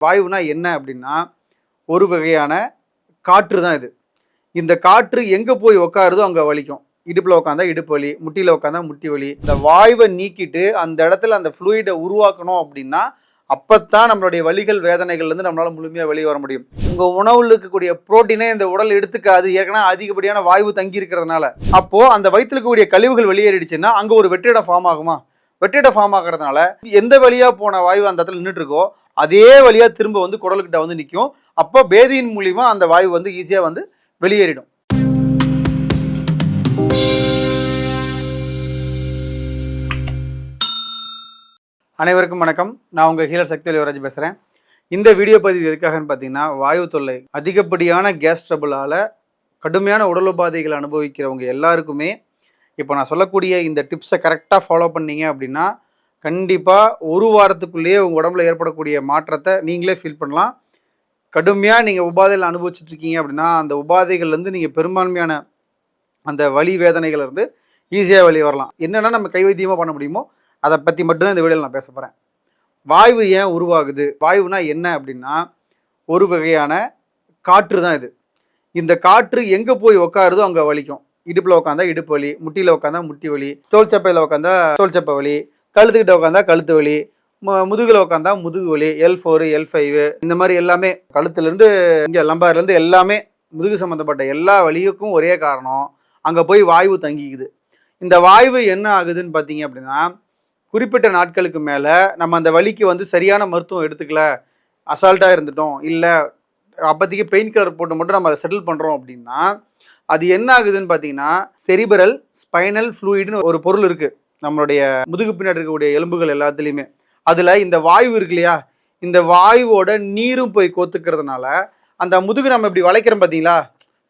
வாயுனா என்ன அப்படின்னா ஒரு வகையான காற்று தான் இது. இந்த காற்று எங்கே போய் உக்காருதோ அங்கே வலிக்கும். இடுப்பில் உட்காந்தா இடுப்பு வலி, முட்டியில் உட்காந்தா முட்டி வலி. இந்த வாயுவை நீக்கிட்டு அந்த இடத்துல அந்த ஃப்ளூயிடை உருவாக்கணும் அப்படின்னா அப்பத்தான் நம்மளுடைய வலிகள் வேதனைகள்லேருந்து நம்மளால் முழுமையாக வெளியே வர முடியும். உங்கள் உணவில் இருக்கக்கூடிய புரோட்டீனே இந்த உடல் எடுத்துக்காது, ஏற்கனவே அதிகப்படியான வாயு தங்கி இருக்கிறதுனால. அப்போது அந்த வயிற்றுல இருக்கக்கூடிய கழிவுகள் வெளியேறிடுச்சுன்னா அங்கே ஒரு வெற்றிடம் ஃபார்ம் ஆகுமா? வெற்றிடம் ஃபார்ம் ஆகிறதுனால எந்த வழியாக போன வாயு அந்த இடத்துல நின்றுட்டு இருக்கோ அதே வழியாக திரும்ப வந்து குடலுக்கிட்ட வந்து நிற்கும். அப்போ பேதியின் மூலிமா அந்த வாயு வந்து ஈஸியாக வந்து வெளியேறிடும். அனைவருக்கும் வணக்கம். நான் உங்கள் ஹீலர் சக்தி யுவராஜ் பேசுகிறேன். இந்த வீடியோ பதிவு எதுக்காகன்னு பார்த்தீங்கன்னா, வாயு தொல்லை அதிகப்படியான கேஸ் ட்ரபிளால் கடுமையான உடல் உபாதைகளை அனுபவிக்கிறவங்க எல்லாருக்குமே இப்போ நான் சொல்லக்கூடிய இந்த டிப்ஸை கரெக்டாக ஃபாலோ பண்ணீங்க அப்படின்னா கண்டிப்பாக ஒரு வாரத்துக்குள்ளேயே உங்கள் உடம்புல ஏற்படக்கூடிய மாற்றத்தை நீங்களே ஃபீல் பண்ணலாம். கடுமையாக நீங்கள் உபாதைகள் அனுபவிச்சுட்ருக்கீங்க அப்படின்னா அந்த உபாதைகள்லேருந்து நீங்கள் பெரும்பான்மையான அந்த வலி வேதனைகள்லேருந்து ஈஸியாக வெளியே வரலாம். என்னென்னா நம்ம கைவைத்தியமாக பண்ண முடியுமோ அதை பற்றி மட்டும்தான் இந்த வீடியோவில் நான் பேச போகிறேன். வாயு ஏன் உருவாகுது? வாயுனா என்ன அப்படின்னா ஒரு வகையான காற்று தான் இது. இந்த காற்று எங்கே போய் உக்காருதோ அங்கே வலிக்கும். இடுப்பில் உட்காந்தா இடுப்பு வலி, முட்டியில் உட்காந்தா முட்டி வலி, தோல் சப்பையில் உட்காந்தா தோல் சப்பை வலி, கழுத்துக்கிட்ட உட்காந்தா கழுத்து வலி, முதுகில் உட்காந்தா முதுகு வலி, L4 L5 இந்த மாதிரி எல்லாமே கழுத்துலேருந்து இங்கே லம்பார்லேருந்து எல்லாமே முதுகு சம்மந்தப்பட்ட எல்லா வலியுக்கும் ஒரே காரணம், அங்கே போய் வாயு தங்கிக்குது. இந்த வாயு என்ன ஆகுதுன்னு பார்த்தீங்க அப்படின்னா குறிப்பிட்ட நாட்களுக்கு மேலே நம்ம அந்த வலிக்கு வந்து சரியான மருத்துவம் எடுத்துக்கல, அசால்ட்டாக இருந்துட்டோம், இல்லை அப்போதைக்கு பெயின் கில்லர் போட்டு மட்டும் நம்ம அதை செட்டில் பண்ணுறோம் அப்படின்னா அது என்ன ஆகுதுன்னு பார்த்தீங்கன்னா செரிபரல் ஸ்பைனல் ஃப்ளூயிடுன்னு ஒரு பொருள் இருக்குது நம்மளுடைய முதுகு பின்னாடி இருக்கக்கூடிய எலும்புகள் எல்லாத்துலேயுமே. அதில் இந்த வாயு இருக்கு இல்லையா, இந்த வாயுவோட நீரும் போய் கோத்துக்கிறதுனால அந்த முதுகு நம்ம இப்படி வளைக்கிறோம் பார்த்தீங்களா,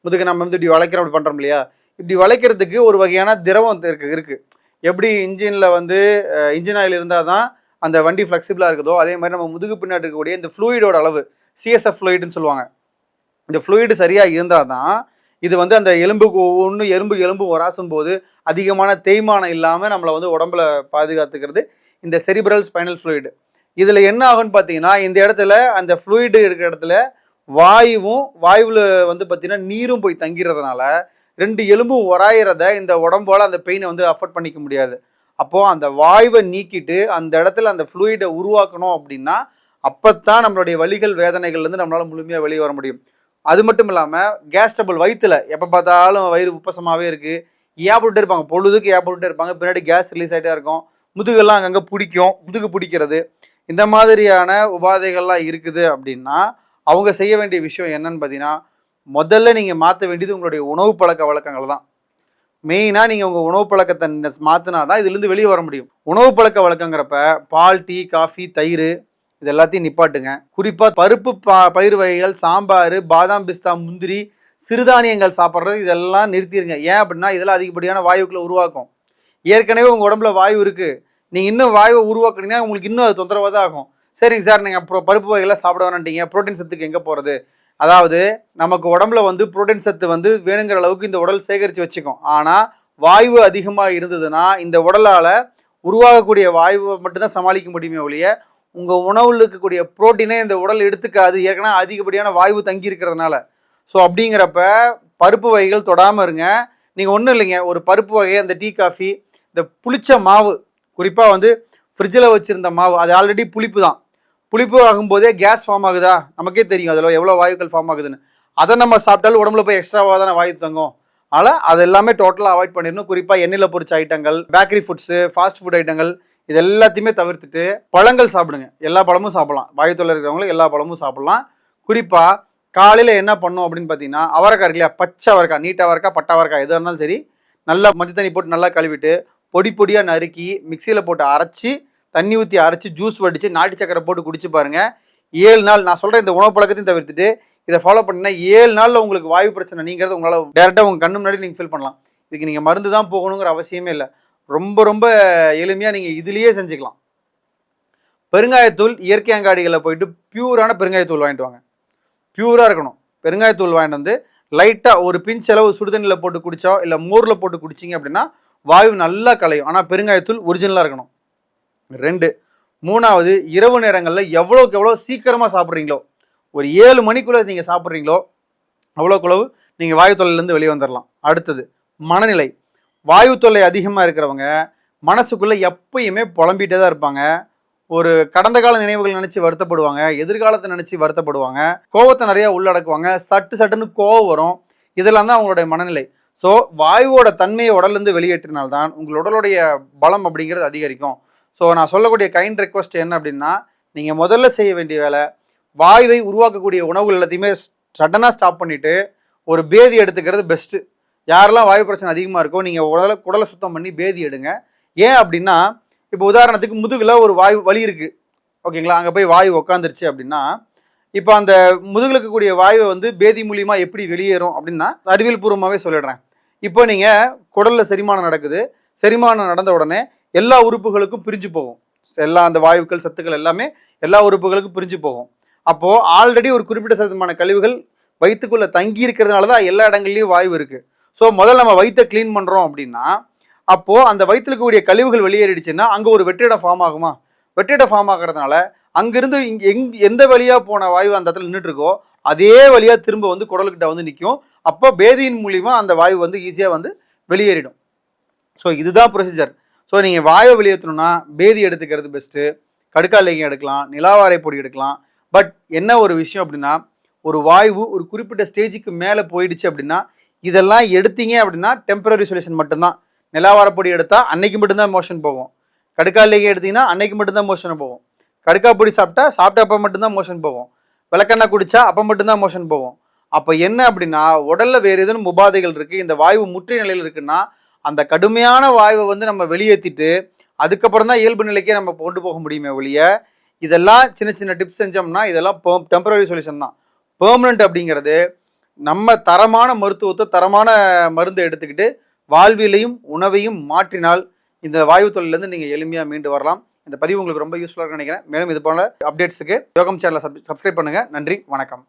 முதுகு நம்ம வந்து இப்படி வளைக்கிறோம், அப்படி பண்ணுறோம் இல்லையா, இப்படி வளைக்கிறதுக்கு ஒரு வகையான திரவம் இருக்குது. எப்படி இன்ஜினில் வந்து இன்ஜின் ஆயில் இருந்தால் தான் அந்த வண்டி ஃப்ளெக்சிபிளாக இருக்குதோ அதே மாதிரி நம்ம முதுகு பின்னாடி இருக்கக்கூடிய இந்த ஃப்ளூயிடோட அளவு CSF ஃப்ளூயிடுன்னு சொல்லுவாங்க. இந்த ஃப்ளூயிடு சரியாக இருந்தால் தான் இது வந்து அந்த எலும்புக்கு ஒவ்வொன்று எலும்பு உராசும் போது அதிகமான தேய்மானம் இல்லாமல் நம்மளை வந்து உடம்புல பாதுகாத்துக்கிறது இந்த செரிப்ரல் ஸ்பைனல் ஃப்ளூயிடு. இதில் என்ன ஆகும்னு பார்த்தீங்கன்னா இந்த இடத்துல அந்த ஃப்ளூயிடு இருக்கிற இடத்துல வாயுவில் வந்து பார்த்தீங்கன்னா நீரும் போய் தங்கிறதுனால ரெண்டு எலும்பும் உராயிறத இந்த உடம்போல அந்த பெயினை வந்து அஃபோர்ட் பண்ணிக்க முடியாது. அப்போது அந்த வாயுவை நீக்கிட்டு அந்த இடத்துல அந்த ஃப்ளூயிடை உருவாக்கணும் அப்படின்னா அப்போத்தான் நம்மளுடைய வலிகள் வேதனைகள்லேருந்து நம்மளால் முழுமையாக வெளியே வர முடியும். அது மட்டும் இல்லாமல் கேஸ் ட்ரபிள் வயிற்றுல எப்போ பார்த்தாலும் வயிறு உப்பசமாகவே இருக்குது, ஏப்பட்டுட்டே இருப்பாங்க, பொழுதுக்கு ஏப்பட்டுட்டே இருப்பாங்க, பின்னாடி கேஸ் ரிலீஸ் ஆகிட்டே இருக்கும், முதுகெல்லாம் அங்கங்கே பிடிக்கும், முதுகு பிடிக்கிறது, இந்த மாதிரியான உபாதைகள்லாம் இருக்குது அப்படின்னா அவங்க செய்ய வேண்டிய விஷயம் என்னன்னு பார்த்தீங்கன்னா முதல்ல நீங்கள் மாற்ற வேண்டியது உங்களுடைய உணவு பழக்க வழக்கங்கள் தான். மெயினாக நீங்கள் உங்கள் உணவு பழக்கத்தை மாற்றினா தான் இதுலேருந்து வெளியே வர முடியும். உணவு பழக்க வழக்கங்கிறப்ப பால், டீ, காஃபி, தயிர் இது எல்லாத்தையும் நிப்பாட்டுங்க. குறிப்பாக பருப்பு பயிர் வகைகள், சாம்பார், பாதாம், பிஸ்தா, முந்திரி, சிறுதானியங்கள் சாப்பிட்றது இதெல்லாம் நிறுத்திடுங்க. ஏன் அப்படின்னா இதெல்லாம் அதிகப்படியான வாயுக்களை உருவாக்கும். ஏற்கனவே உங்கள் உடம்புல வாயு இருக்குது, நீங்கள் இன்னும் வாயுவை உருவாக்குனீங்கன்னா உங்களுக்கு இன்னும் அது தொந்தரவாக தான் ஆகும். சரிங்க சார், நீங்கள் அப்புறம் பருப்பு வகைகள்லாம் சாப்பிட வேணாண்டீங்க, புரோட்டீன் சத்துக்கு எங்கே போகிறது? அதாவது நமக்கு உடம்புல வந்து புரோட்டீன் சத்து வந்து வேணுங்கிற அளவுக்கு இந்த உடல் சேகரித்து வச்சுக்கும். ஆனால் வாயு அதிகமாக இருந்ததுன்னா இந்த உடலால் உருவாகக்கூடிய வாயுவை மட்டும்தான் சமாளிக்க முடியுமே ஒழிய உங்கள் உணவில் இருக்கக்கூடிய புரோட்டீனே இந்த உடல் எடுத்துக்காது, ஏற்கனவே அதிகப்படியான வாயு தங்கி இருக்கிறதுனால. ஸோ அப்படிங்கிறப்ப பருப்பு வகைகள் தொடாமல் இருங்க. நீங்கள் ஒன்றும் இல்லைங்க, ஒரு பருப்பு வகை, அந்த டீ காஃபி, இந்த புளிச்ச மாவு, குறிப்பாக வந்து ஃப்ரிட்ஜில் வச்சுருந்த மாவு அது ஆல்ரெடி புளிப்பு தான். புளிப்பு ஆகும்போதே கேஸ் ஃபார்ம் ஆகுதா நமக்கே தெரியும், அதில் எவ்வளோ வாயுக்கள் ஃபார்ம் ஆகுதுன்னு. அதை நம்ம சாப்பிட்டாலும் உடம்புல போய் எக்ஸ்ட்ராவாக தானே வாயு தங்கும். அதனால் அது எல்லாமே டோட்டலாக அவாய்ட் பண்ணிடணும். குறிப்பாக எண்ணெயில் பொரிச்ச ஐட்டங்கள், பேக்கரி ஃபுட்ஸு, ஃபாஸ்ட் ஃபுட் ஐட்டங்கள் இது எல்லாத்தையுமே தவிர்த்துட்டு பழங்கள் சாப்பிடுங்க. எல்லா பழமும் சாப்பிடலாம், வாயு தொல்லை இருக்கிறவங்களுக்கு எல்லா பழமும் சாப்பிடலாம். குறிப்பாக காலையில் என்ன பண்ணணும் அப்படின்னு பார்த்தீங்கன்னா அவரைக்காய் இருக்கு இல்லையா, பச்சை அவரைக்காய், நீட்ட அவரைக்காய், பட்டை அவரைக்காய் எதாக இருந்தாலும் சரி, நல்லா மஞ்சள் தண்ணி போட்டு நல்லா கழுவிட்டு பொடியாக நறுக்கி மிக்சியில் போட்டு அரைச்சி தண்ணி ஊற்றி அரைச்சி ஜூஸ் வடித்து நாட்டு சக்கரை போட்டு குடிச்சு பாருங்கள். 7 நாள் நான் சொல்கிறேன், இந்த உணவு பழக்கத்தையும் தவிர்த்துட்டு இதை ஃபாலோ பண்ணிங்கன்னா 7 நாளில் உங்களுக்கு வாயு பிரச்சனை நீங்கிறது உங்களால் டேரெக்டாக உங்கள் கண்ணு முன்னாடி நீங்கள் ஃபீல் பண்ணலாம். இதுக்கு நீங்கள் மருந்து தான் போகணுங்கிற அவசியமே இல்லை. ரொம்ப எளிமையாக நீங்கள் இதுலேயே செஞ்சுக்கலாம். பெருங்காயத்தூள் இயற்கை அங்காடிகளில் போயிட்டு பியூரான பெருங்காயத்தூள் வாங்கிட்டு வாங்க. பியூராக இருக்கணும். பெருங்காயத்தூள் வாங்கிட்டு வந்து லைட்டாக ஒரு பிஞ்ச் அளவு சுடுதண்ணியில் போட்டு குடித்தா இல்லை மோரில் போட்டு குடிச்சிங்க அப்படின்னா வாயு நல்லா கலையும். ஆனால் பெருங்காயத்தூள் ஒரிஜினலாக இருக்கணும். 2 மூணாவது, இரவு நேரங்களில் எவ்வளோக்கு எவ்வளோ சீக்கிரமாக சாப்பிட்றீங்களோ, ஒரு 7 மணிக்குள்ளே நீங்கள் சாப்பிட்றீங்களோ அவ்வளோக்குளவு நீங்கள் வாயு தொல்லையிலேருந்து வெளியே வந்துடலாம். அடுத்தது மனநிலை. வாயு தொல்லை அதிகமாக இருக்கிறவங்க மனசுக்குள்ளே எப்பயுமே புலம்பிகிட்டே தான் இருப்பாங்க. ஒரு கடந்த கால நினைவுகள் நினச்சி வருத்தப்படுவாங்க, எதிர்காலத்தை நினச்சி வருத்தப்படுவாங்க, கோபத்தை நிறையா உள்ளடக்குவாங்க, சட்டுன்னு கோவம் வரும். இதெல்லாம் தான் அவங்களுடைய மனநிலை. ஸோ வாயுவோட தன்மையை உடல்லேருந்து வெளியேற்றினால்தான் உங்கள் உடலுடைய பலம் அப்படிங்கிறது அதிகரிக்கும். ஸோ நான் சொல்லக்கூடிய கைண்ட் ரெக்வஸ்ட் என்ன அப்படின்னா, நீங்கள் முதல்ல செய்ய வேண்டிய வேலை, வாயுவை உருவாக்கக்கூடிய உணவுகள் எல்லாத்தையுமே சடனாக ஸ்டாப் பண்ணிவிட்டு ஒரு பேதி எடுத்துக்கிறது பெஸ்ட்டு. யாரெல்லாம் வாயு பிரச்சனை அதிகமாக இருக்கோ நீங்கள் குடலை சுத்தம் பண்ணி பேதி எடுங்க. ஏன் அப்படின்னா, இப்போ உதாரணத்துக்கு முதுகில் ஒரு வாயு வலி இருக்குது, ஓகேங்களா, அங்கே போய் வாயு உக்காந்துருச்சு அப்படின்னா, இப்போ அந்த முதுகில் இருக்கக்கூடிய வாயுவை வந்து பேதி மூலியமாக எப்படி வெளியேறும் அப்படின்னா அறிவியல் பூர்வமாகவே சொல்லிடுறேன். இப்போ நீங்கள் குடலில் செரிமானம் நடக்குது, செரிமானம் நடந்த உடனே எல்லா உறுப்புகளுக்கும் பிரிஞ்சு போகும். அந்த வாயுக்கள் சத்துக்கள் எல்லாமே எல்லா உறுப்புகளுக்கும் பிரிஞ்சு போகும். அப்போது ஆல்ரெடி ஒரு குறிப்பிட்ட சதமான கழிவுகள் வயிற்றுக்குள்ளே தங்கி இருக்கிறதுனால தான் எல்லா இடங்கள்லையும் வாயு இருக்குது. ஸோ முதல்ல நம்ம வயிற்றை க்ளீன் பண்ணுறோம் அப்படின்னா, அப்போது அந்த வயிற்றில் இருக்கக்கூடிய கழிவுகள் வெளியேறிடுச்சுன்னா அங்கே ஒரு வெற்றிடம் ஃபார்ம் ஆகுமா? வெற்றிடம் ஃபார்ம் ஆகிறதுனால அங்கேருந்து எந்த வழியாக போன வாயு அந்த இடத்துல நின்றுட்டு இருக்கோ அதே வழியாக திரும்ப வந்து குடலுக்கிட்ட வந்து நிற்கும். அப்போ பேதியின் மூலிமா அந்த வாயு வந்து ஈஸியாக வந்து வெளியேறிடும். ஸோ இதுதான் ப்ரொசீஜர். ஸோ நீங்கள் வாயு வெளியேற்றணும்னா பேதி எடுத்துக்கிறது பெஸ்ட்டு. கடுக்கால் எடுக்கலாம், நிலாவாரை பொடி எடுக்கலாம். பட் என்ன ஒரு விஷயம் அப்படின்னா, ஒரு வாயு ஒரு குறிப்பிட்ட ஸ்டேஜுக்கு மேலே போயிடுச்சு அப்படின்னா இதெல்லாம் எடுத்தீங்க அப்படின்னா டெம்பரரி சொல்யூஷன் மட்டும்தான். நிலாவாரப்பொடி எடுத்தால் அன்னைக்கு மட்டும்தான் மோஷன் போகும். கடுக்கால் எடுத்தீங்கன்னா அன்னைக்கு மட்டும்தான் மோஷன் போகும். கடுக்கா பொடி சாப்பிட்டா அப்போ மட்டும்தான் மோஷன் போகும். விளக்கெண்ணெய் குடித்தா அப்போ மட்டும்தான் மோஷன் போகும். அப்போ என்ன அப்படின்னா, உடலில் வேறு எதுவும் உபாதைகள் இருக்குது, இந்த வாயு முற்றிய நிலையில் இருக்குன்னா அந்த கடுமையான வாயுவை வந்து நம்ம வெளியேற்றிட்டு அதுக்கப்புறம் தான் இயல்பு நிலைக்கே நம்ம கொண்டு போக முடியுமே ஒழிய, இதெல்லாம் சின்ன சின்ன டிப்ஸ் செஞ்சோம்னா இதெல்லாம் டெம்பரரி சொல்யூஷன் தான். பெர்மனண்ட் அப்படிங்கிறது நம்ம தரமான மருத்துவத்தை, தரமான மருந்தை எடுத்துக்கிட்டு வாழ்வியலையும் உணவையும் மாற்றினால் இந்த வாயு தொல்லையிலேருந்து நீங்கள் எளிமையாக மீண்டு வரலாம். இந்த பதிவு உங்களுக்கு ரொம்ப யூஸ்ஃபுல்லாக நினைக்கிறேன். மேலும் இது போல அப்டேட்ஸுக்கு யோகம் சேனலை சப்ஸ்கிரைப் பண்ணுங்கள். நன்றி, வணக்கம்.